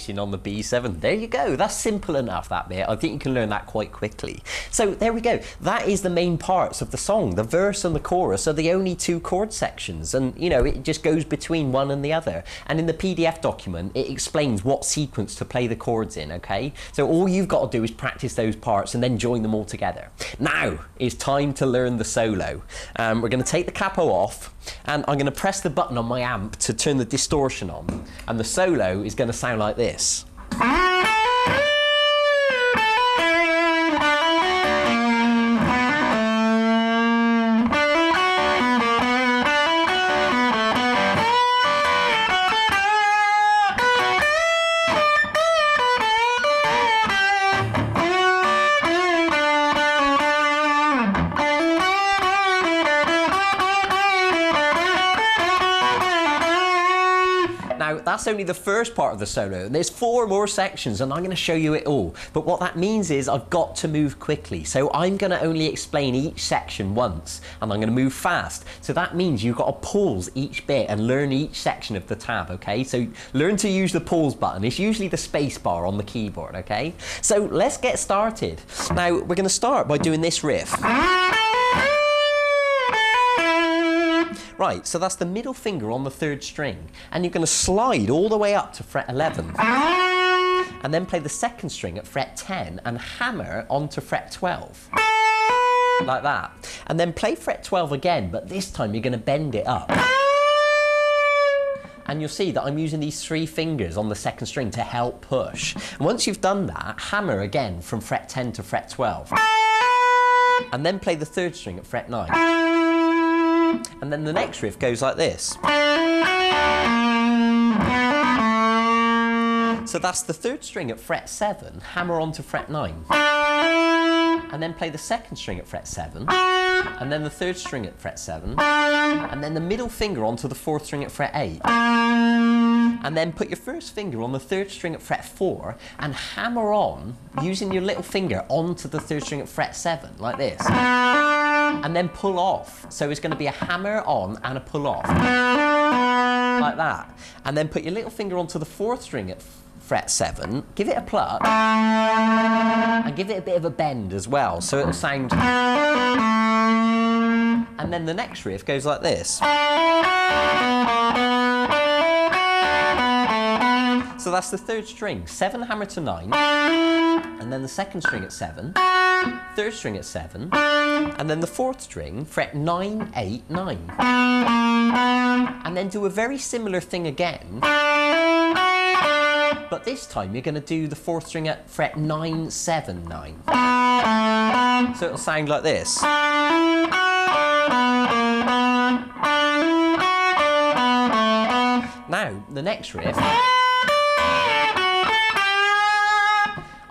position on the B7. There you go. That's simple enough, that bit. I think you can learn that quite quickly. So there we go. That is the main parts of the song. The verse and the chorus are the only two chord sections, and you know, it just goes between one and the other. And in the PDF document, it explains what sequence to play the chords in, okay? So all you've got to do is practice those parts and then join them all together. Now is time to learn the solo. We're going to take the capo off, and I'm going to press the button on my amp to turn the distortion on, and the solo is going to sound like this. Now, that's only the first part of the solo, and there's 4 more sections, and I'm going to show you it all. But what that means is I've got to move quickly, so I'm going to only explain each section once, and I'm going to move fast. So that means you've got to pause each bit and learn each section of the tab, okay? So learn to use the pause button. It's usually the space bar on the keyboard, okay? So let's get started. Now, we're going to start by doing this riff. Right, so that's the middle finger on the 3rd string, and you're going to slide all the way up to fret 11, and then play the 2nd string at fret 10 and hammer onto fret 12, like that. And then play fret 12 again, but this time you're going to bend it up. And you'll see that I'm using these 3 fingers on the 2nd string to help push. And once you've done that, hammer again from fret 10 to fret 12, and then play the 3rd string at fret 9. And then the next riff goes like this. So that's the 3rd string at fret 7, hammer onto fret 9. And then play the 2nd string at fret 7, and then the 3rd string at fret 7, and then the middle finger onto the 4th string at fret 8. And then put your 1st finger on the 3rd string at fret 4 and hammer on, using your little finger, onto the 3rd string at fret 7, like this. And then pull off. So it's going to be a hammer on and a pull off, like that. And then put your little finger onto the 4th string at fret 7, give it a pluck, and give it a bit of a bend as well, so it'll sound... And then the next riff goes like this. So that's the 3rd string, 7 hammer to 9, and then the 2nd string at 7, 3rd string at 7, and then the 4th string, fret 9, 8, 9. And then do a very similar thing again, but this time you're going to do the 4th string at fret 9, 7, 9. So it'll sound like this. Now, the next riff,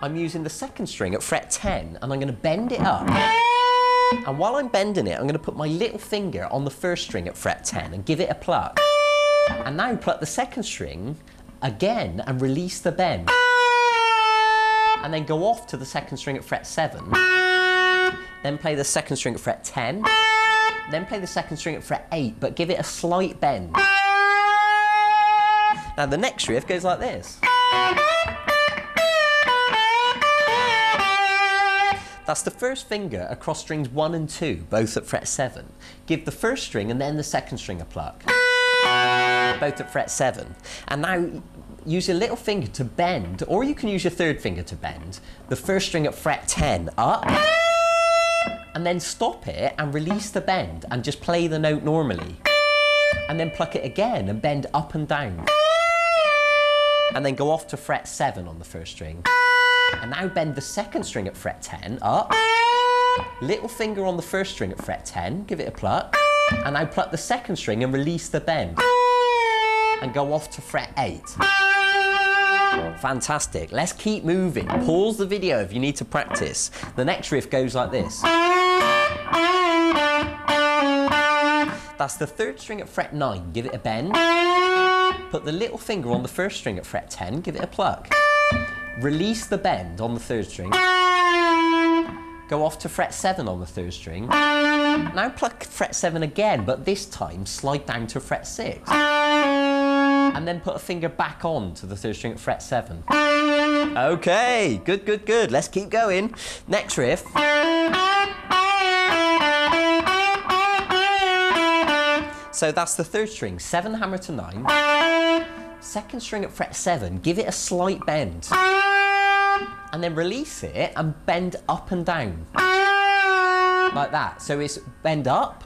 I'm using the 2nd string at fret 10, and I'm going to bend it up. And while I'm bending it, I'm going to put my little finger on the 1st string at fret 10 and give it a pluck. And now pluck the 2nd string again and release the bend. And then go off to the 2nd string at fret 7. Then play the 2nd string at fret 10. Then play the 2nd string at fret 8, but give it a slight bend. Now the next riff goes like this. That's the 1st finger across strings 1 and 2, both at fret 7. Give the 1st string and then the 2nd string a pluck, both at fret 7. And now use your little finger to bend, or you can use your 3rd finger to bend, the 1st string at fret 10 up, and then stop it and release the bend and just play the note normally. And then pluck it again and bend up and down. And then go off to fret 7 on the 1st string. And now bend the 2nd string at fret 10 up, little finger on the 1st string at fret 10, give it a pluck, and now pluck the 2nd string and release the bend, and go off to fret 8. Fantastic. Let's keep moving. Pause the video if you need to practice. The next riff goes like this. That's the 3rd string at fret 9, give it a bend, put the little finger on the 1st string at fret 10, give it a pluck. Release the bend on the 3rd string, go off to fret 7 on the 3rd string, now pluck fret 7 again, but this time slide down to fret 6. and then put a finger back on to the third string at fret 7. Okay, good, good, good. Let's keep going. Next riff. So that's the third string, 7 hammer to 9. Second string at fret 7, give it a slight bend. And then release it and bend up and down. Like that. So it's bend up,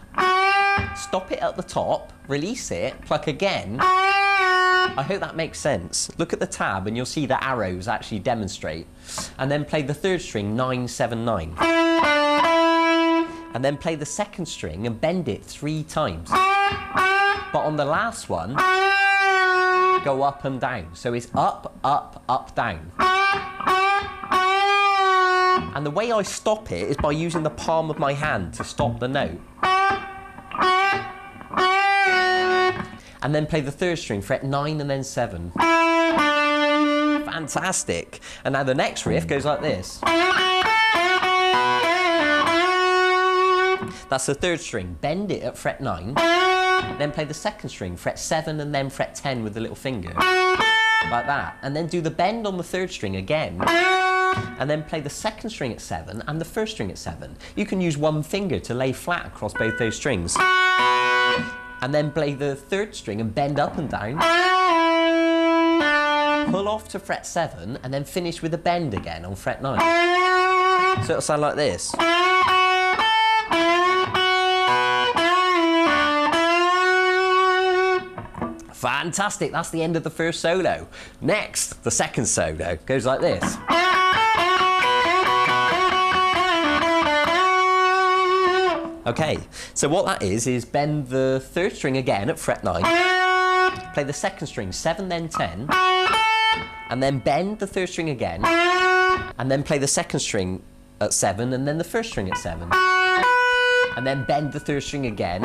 stop it at the top, release it, pluck again. I hope that makes sense. Look at the tab and you'll see the arrows actually demonstrate. And then play the third string, 9, 7, 9. And then play the second string and bend it 3 times. But on the last one, go up and down. So it's up, up, up, down. And the way I stop it is by using the palm of my hand to stop the note. And then play the third string, fret 9 and then 7. Fantastic. And now the next riff goes like this. That's the third string, bend it at fret 9. Then play the second string, fret 7 and then fret 10 with the little finger. Like that. And then do the bend on the third string again. And then play the second string at 7 and the first string at 7. You can use one finger to lay flat across both those strings. And then play the third string and bend up and down. Pull off to fret 7 and then finish with a bend again on fret 9. So it'll sound like this. Fantastic, that's the end of the first solo. Next, the second solo goes like this. Okay, so what that is bend the third string again at fret 9, play the second string, 7 then 10, and then bend the third string again, and then play the second string at 7 and then the first string at 7, and then bend the third string again.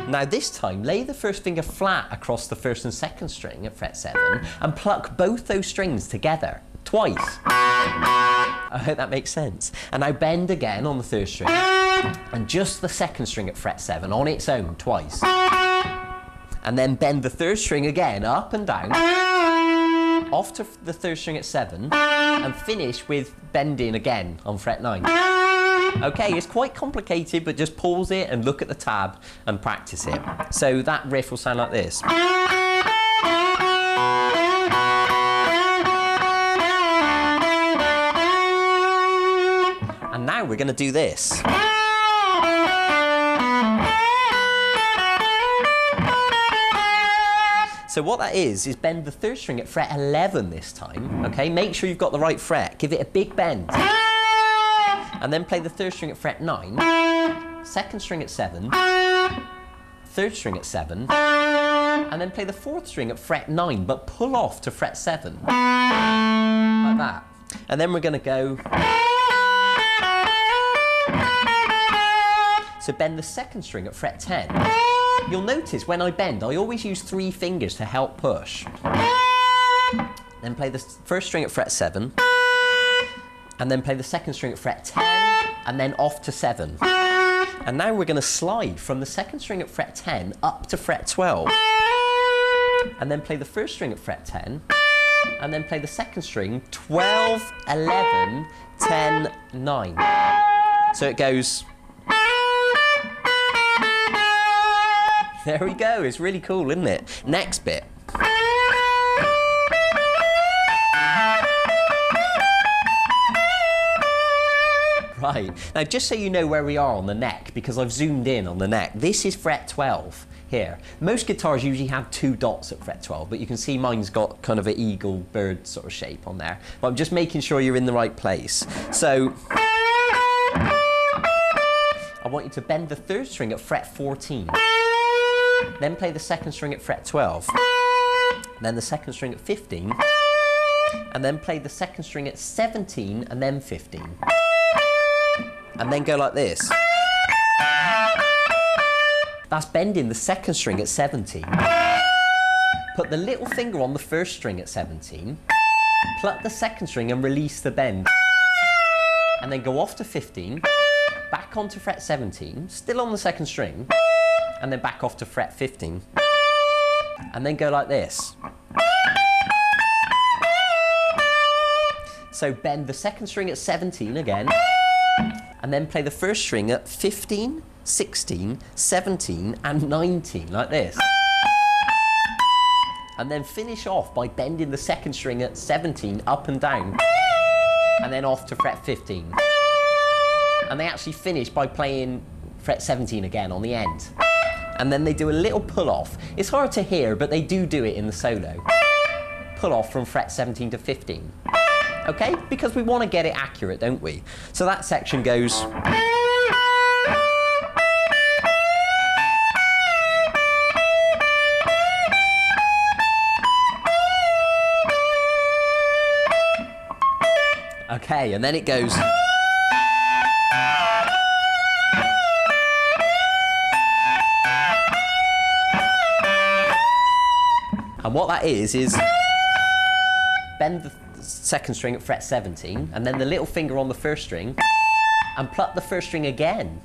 Now this time, lay the first finger flat across the first and second string at fret 7 and pluck both those strings together, twice. I hope that makes sense. And now bend again on the third string and just the second string at fret 7 on its own, twice. And then bend the third string again, up and down, off to the third string at 7 and finish with bending again on fret 9. Okay, it's quite complicated, but just pause it and look at the tab and practice it. So that riff will sound like this. And now we're going to do this. So what that is bend the third string at fret 11 this time, okay? Make sure you've got the right fret, give it a big bend. And then play the third string at fret 9, second string at 7, third string at 7, and then play the fourth string at fret 9, but pull off to fret 7, like that. And then we're going to go... So bend the second string at fret 10. You'll notice when I bend, I always use 3 fingers to help push. Then play the first string at fret 7, and then play the second string at fret 10, and then off to 7. And now we're going to slide from the second string at fret 10 up to fret 12. And then play the first string at fret 10, and then play the second string 12, 11, 10, 9. So it goes... There we go, it's really cool, isn't it? Next bit. Right, now just so you know where we are on the neck, because I've zoomed in on the neck, this is fret 12 here. Most guitars usually have 2 dots at fret 12, but you can see mine's got kind of an eagle bird sort of shape on there. But I'm just making sure you're in the right place. So, I want you to bend the third string at fret 14. Then play the second string at fret 12. Then the second string at 15. And then play the second string at 17 and then 15. And then go like this. That's bending the second string at 17. Put the little finger on the first string at 17. Pluck the second string and release the bend. And then go off to 15. Back onto fret 17, still on the second string. And then back off to fret 15. and then go like this. So bend the second string at 17 again, and then play the first string at 15, 16, 17, and 19, like this. And then finish off by bending the second string at 17 up and down, and then off to fret 15. And they actually finish by playing fret 17 again on the end. And then they do a little pull-off. It's hard to hear, but they do it in the solo. Pull-off from fret 17 to 15. Okay? Because we want to get it accurate, don't we? So that section goes... Okay, and then it goes... And what that is bend the second string at fret 17, and then the little finger on the first string, and pluck the first string again.